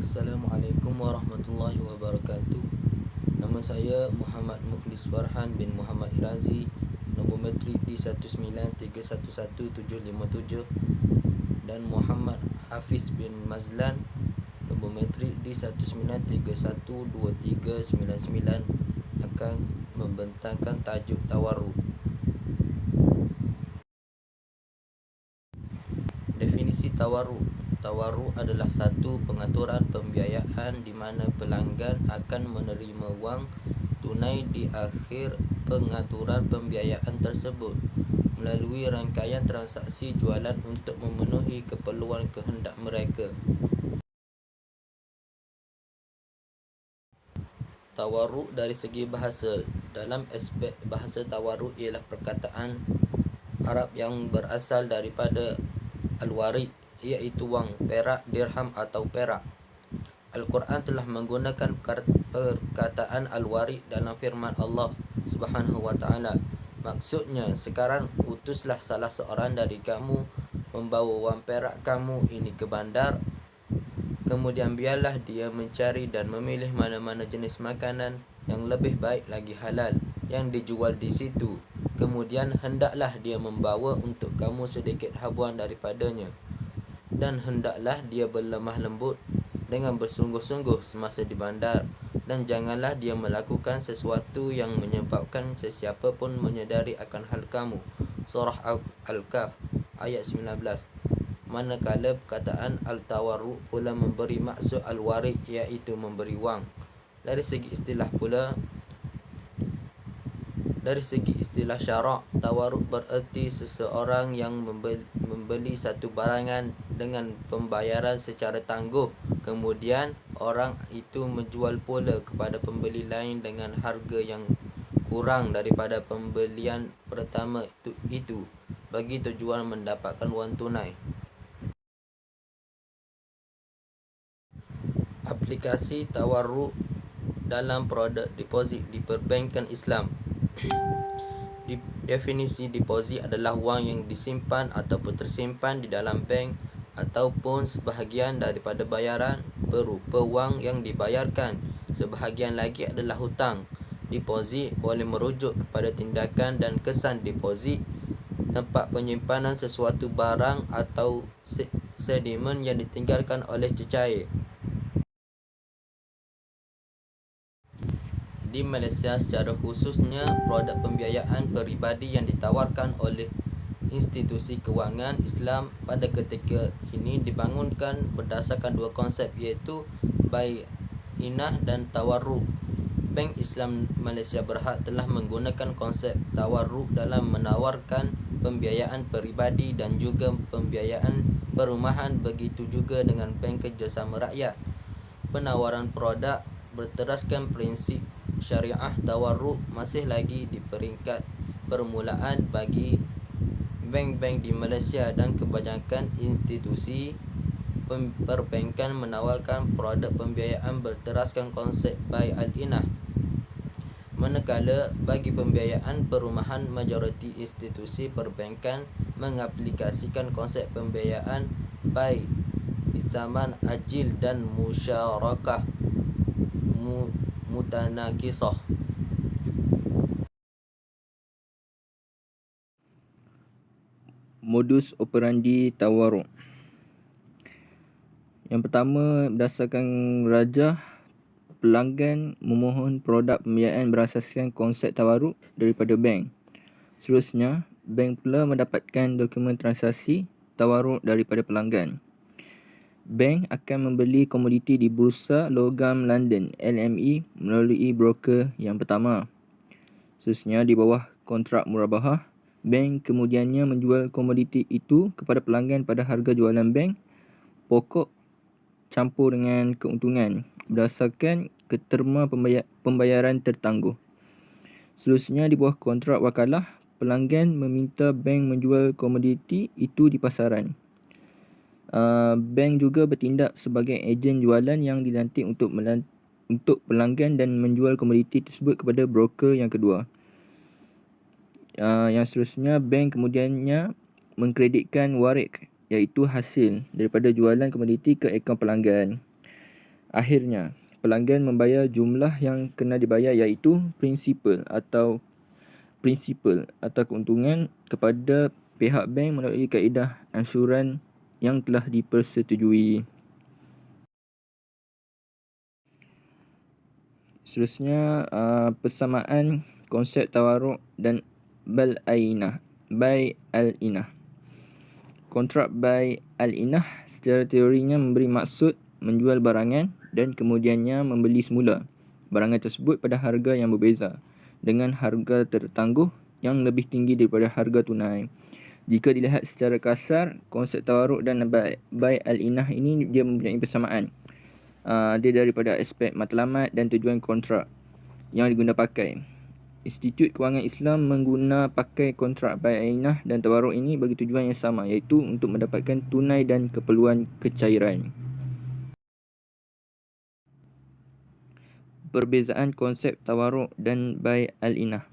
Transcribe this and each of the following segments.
Assalamualaikum warahmatullahi wabarakatuh. Nama saya Muhammad Mukhlis Farhan bin Muhammad Irazi. Nombor metrik D193111757 dan Muhammad Hafiz bin Mazlan. Nombor metrik D193123999 akan membentangkan tajuk tawarruk. Definisi tawarruk. Tawarruk adalah satu pengaturan pembiayaan di mana pelanggan akan menerima wang tunai di akhir pengaturan pembiayaan tersebut melalui rangkaian transaksi jualan untuk memenuhi keperluan kehendak mereka. Tawarruk dari segi bahasa. Dalam aspek bahasa, tawarruk ialah perkataan Arab yang berasal daripada al-warid, iaitu wang, perak, dirham atau perak. Al-Quran telah menggunakan perkataan al-warid dalam firman Allah Subhanahu wa taala. Maksudnya, sekarang utuslah salah seorang dari kamu membawa wang perak kamu ini ke bandar. Kemudian biarlah dia mencari dan memilih mana-mana jenis makanan yang lebih baik lagi halal yang dijual di situ. Kemudian hendaklah dia membawa untuk kamu sedikit habuan daripadanya. Dan hendaklah dia berlemah lembut dengan bersungguh-sungguh semasa di bandar. Dan janganlah dia melakukan sesuatu yang menyebabkan sesiapa pun menyedari akan hal kamu. Surah Al-Kahf ayat 19. Manakala perkataan al-tawarruk pula memberi maksud al-warid, iaitu memberi wang. Dari segi istilah syarak, tawarruk bererti seseorang yang membeli satu barangan dengan pembayaran secara tangguh, kemudian orang itu menjual pula kepada pembeli lain dengan harga yang kurang daripada pembelian pertama itu bagi tujuan mendapatkan wang tunai. Aplikasi tawarruk dalam produk deposit di perbankan Islam. Definisi deposit adalah wang yang disimpan ataupun tersimpan di dalam bank ataupun sebahagian daripada bayaran berupa wang yang dibayarkan. Sebahagian lagi adalah hutang. Deposit boleh merujuk kepada tindakan dan kesan deposit, tempat penyimpanan sesuatu barang atau sedimen yang ditinggalkan oleh cecair. Di Malaysia secara khususnya, produk pembiayaan peribadi yang ditawarkan oleh institusi kewangan Islam pada ketika ini dibangunkan berdasarkan dua konsep, iaitu bainah dan tawarruk. Bank Islam Malaysia Berhad telah menggunakan konsep tawarruk dalam menawarkan pembiayaan peribadi dan juga pembiayaan perumahan, begitu juga dengan Bank Kerjasama Rakyat. Penawaran produk berteraskan prinsip syariah tawarruk masih lagi di peringkat permulaan bagi bank-bank di Malaysia, dan kebanyakan institusi perbankan menawarkan produk pembiayaan berteraskan konsep bai al-inah. Manakala bagi pembiayaan perumahan, majoriti institusi perbankan mengaplikasikan konsep pembiayaan bai zaman ajil dan musyarakah mutanakisah. Modus operandi tawarruk. Yang pertama, berdasarkan rajah, pelanggan memohon produk pembiayaan berasaskan konsep tawarruk daripada bank. Seterusnya, bank pula mendapatkan dokumen transaksi tawarruk daripada pelanggan. Bank akan membeli komoditi di Bursa Logam London LME melalui broker yang pertama. Seterusnya, di bawah kontrak murabahah, bank kemudiannya menjual komoditi itu kepada pelanggan pada harga jualan bank pokok campur dengan keuntungan berdasarkan keterma pembayaran tertangguh. Seterusnya, di bawah kontrak wakalah, pelanggan meminta bank menjual komoditi itu di pasaran. Bank juga bertindak sebagai ejen jualan yang dilantik untuk pelanggan dan menjual komoditi tersebut kepada broker yang kedua. Yang seterusnya, bank kemudiannya mengkreditkan warik, iaitu hasil daripada jualan komoditi ke akaun pelanggan. Akhirnya, pelanggan membayar jumlah yang kena dibayar iaitu prinsipal atau keuntungan kepada pihak bank melalui kaedah ansuran yang telah dipersetujui. Seterusnya, persamaan konsep tawaruk dan bai al-inah. Kontrak bai al-inah secara teorinya memberi maksud menjual barangan dan kemudiannya membeli semula barangan tersebut pada harga yang berbeza dengan harga tertangguh yang lebih tinggi daripada harga tunai. Jika dilihat secara kasar, konsep tawaruk dan bai al-inah ini dia mempunyai persamaan. Dia daripada aspek matlamat dan tujuan kontrak yang diguna pakai. Institut Kewangan Islam mengguna pakai kontrak bai al-inah dan tawaruk ini bagi tujuan yang sama, iaitu untuk mendapatkan tunai dan keperluan kecairan. Perbezaan konsep tawaruk dan bai al-inah.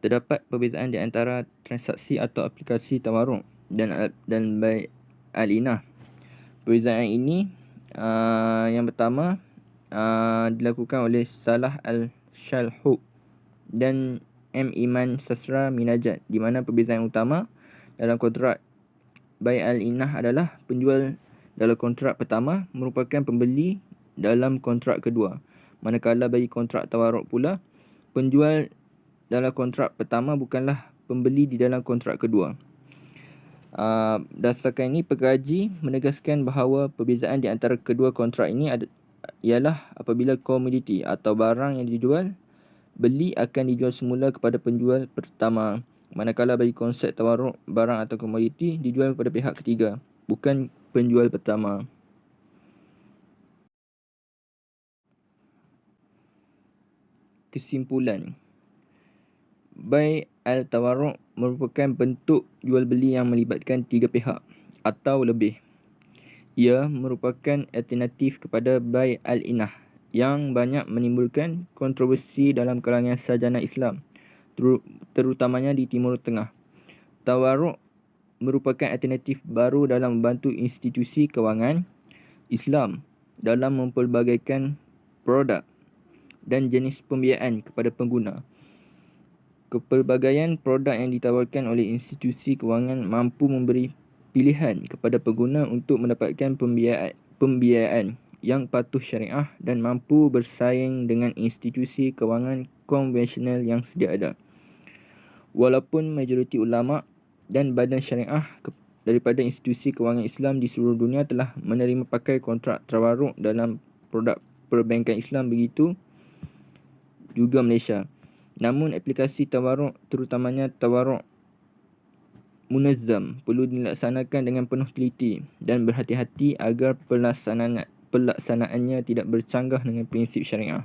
Terdapat perbezaan di antara transaksi atau aplikasi tawaruk dan bai al-inah. Perbezaan ini yang pertama dilakukan oleh Salah Al-Shalhub dan M. Iman Sasra Minajat, di mana perbezaan utama dalam kontrak bai al-inah adalah penjual dalam kontrak pertama merupakan pembeli dalam kontrak kedua. Manakala bagi kontrak tawaruk pula, penjual dalam kontrak pertama bukanlah pembeli di dalam kontrak kedua. Berdasarkan ini, pengkaji menegaskan bahawa perbezaan di antara kedua kontrak ini ialah apabila komoditi atau barang yang dijual beli akan dijual semula kepada penjual pertama, manakala bagi konsep tawaruk, barang atau komoditi dijual kepada pihak ketiga, bukan penjual pertama. Kesimpulan, bai al-tawaruk merupakan bentuk jual beli yang melibatkan tiga pihak atau lebih. Ia merupakan alternatif kepada bai al-inah yang banyak menimbulkan kontroversi dalam kalangan sarjana Islam, terutamanya di Timur Tengah. Tawaruk merupakan alternatif baru dalam membantu institusi kewangan Islam dalam mempelbagaikan produk dan jenis pembiayaan kepada pengguna. Kepelbagaian produk yang ditawarkan oleh institusi kewangan mampu memberi pilihan kepada pengguna untuk mendapatkan pembiayaan yang patuh syariah dan mampu bersaing dengan institusi kewangan konvensional yang sedia ada. Walaupun majoriti ulama dan badan syariah daripada institusi kewangan Islam di seluruh dunia telah menerima pakai kontrak tawaruk dalam produk perbankan Islam, begitu juga Malaysia. Namun aplikasi tawaruk, terutamanya tawaruk munazzam, perlu dilaksanakan dengan penuh teliti dan berhati-hati agar pelaksanaannya tidak bercanggah dengan prinsip syariah.